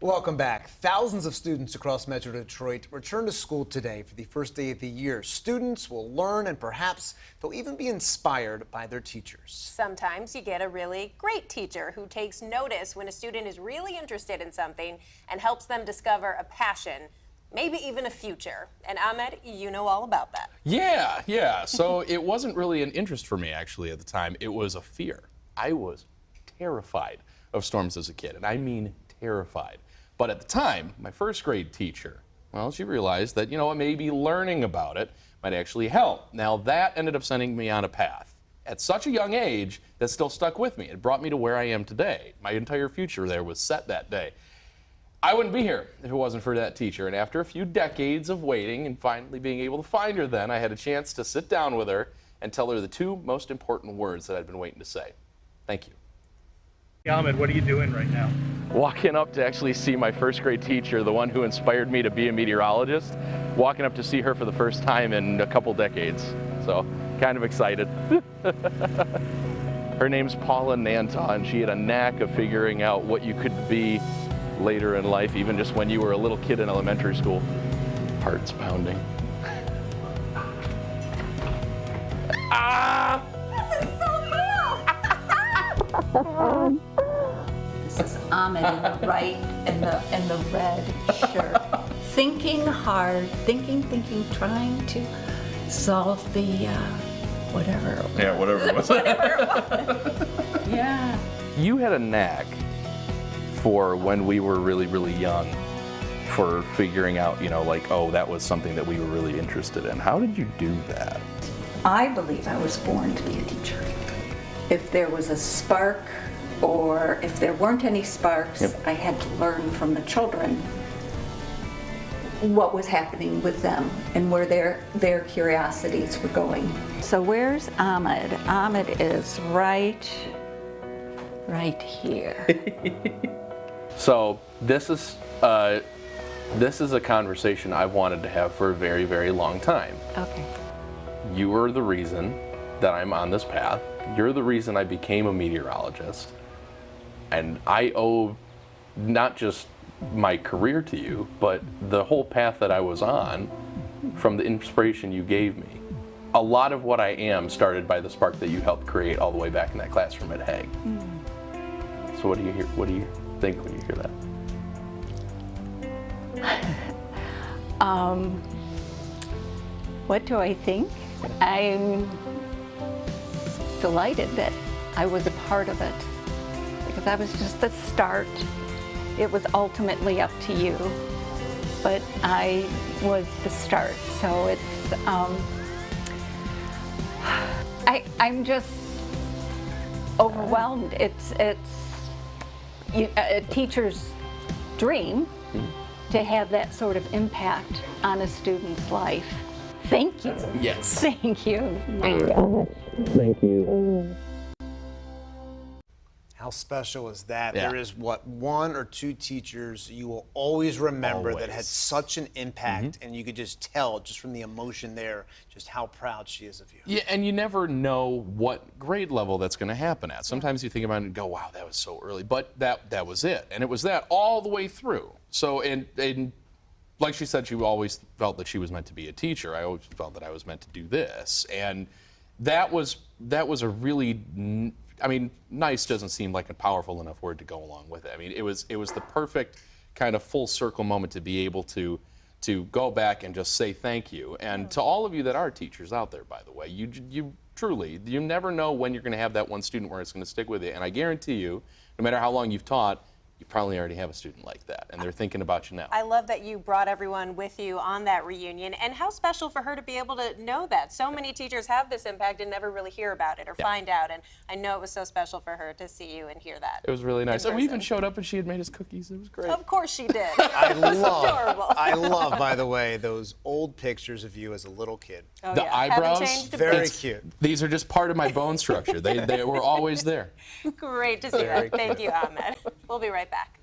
Welcome back. Thousands of students across Metro Detroit return to school today for the first day of the year. Students will learn and perhaps they'll even be inspired by their teachers. Sometimes you get a really great teacher who takes notice when a student is really interested in something and helps them discover a passion, maybe even a future. And Ahmed, you know all about that. Yeah. So it wasn't really an interest for me actually at the time. It was a fear. I was terrified of storms as a kid, and I mean terrified. But at the time, my first grade teacher, well, she realized that, maybe learning about it might actually help. Now that ended up sending me on a path at such a young age that still stuck with me. It brought me to where I am today. My entire future there was set that day. I wouldn't be here if it wasn't for that teacher. And after a few decades of waiting and finally being able to find her then, I had a chance to sit down with her and tell her the two most important words that I'd been waiting to say. Thank you. Ahmad, what are you doing right now? Walking up to actually see my first grade teacher, the one who inspired me to be a meteorologist, walking up to see her for the first time in a couple decades. So, kind of excited. Her name's Paula Nanta, and she had a knack of figuring out what you could be later in life, even just when you were a little kid in elementary school. Heart's pounding. Ah! This is so cool! This is Ahmed in the right and the red shirt. Thinking hard, thinking, trying to solve the whatever it was. Yeah, whatever it was. Whatever it was. Yeah. You had a knack for when we were really, really young for figuring out, oh, that was something that we were really interested in. How did you do that? I believe I was born to be a teacher. If there was a spark, or if there weren't any sparks, Yep. I had to learn from the children what was happening with them and where their curiosities were going. So where's Ahmed? Ahmed is right here. So this is a conversation I've wanted to have for a very, very long time. Okay. You are the reason that I'm on this path. You're the reason I became a meteorologist. And I owe not just my career to you, but the whole path that I was on from the inspiration you gave me. A lot of what I am started by the spark that you helped create all the way back in that classroom at Hague. So what do you hear? What do you think when you hear that? What do I think? I'm delighted that I was a part of it, because I was just the start. It was ultimately up to you, but I was the start. So it's, I'm just overwhelmed. It's a teacher's dream to have that sort of impact on a student's life. Thank you. Yes. Thank you. My gosh. Thank you. How special is that? Yeah. There is, one or two teachers you will always remember that had such an impact, and you could just tell, just from the emotion there, just how proud she is of you. Yeah, and you never know what grade level that's going to happen at. Sometimes you think about it and go, wow, that was so early, but that was it. And it was that all the way through. So, and like she said, she always felt that she was meant to be a teacher. I always felt that I was meant to do this. And that was a really, I mean, nice doesn't seem like a powerful enough word to go along with it. I mean, it was the perfect kind of full circle moment to be able to go back and just say thank you. And to all of you that are teachers out there, by the way, you truly, you never know when you're going to have that one student where it's going to stick with you. And I guarantee you, no matter how long you've taught, you probably already have a student like that, and they're thinking about you now. I love that you brought everyone with you on that reunion, and how special for her to be able to know that. So many teachers have this impact and never really hear about it or find out, and I know it was so special for her to see you and hear that. It was really nice. And we even showed up and she had made us cookies. It was great. Of course she did. I love, by the way, those old pictures of you as a little kid. Oh, The yeah. eyebrows, Haven't changed a Very bit. cute. These are just part of my bone structure. They were always there. Great to see that. Thank you, Ahmed. We'll be right back.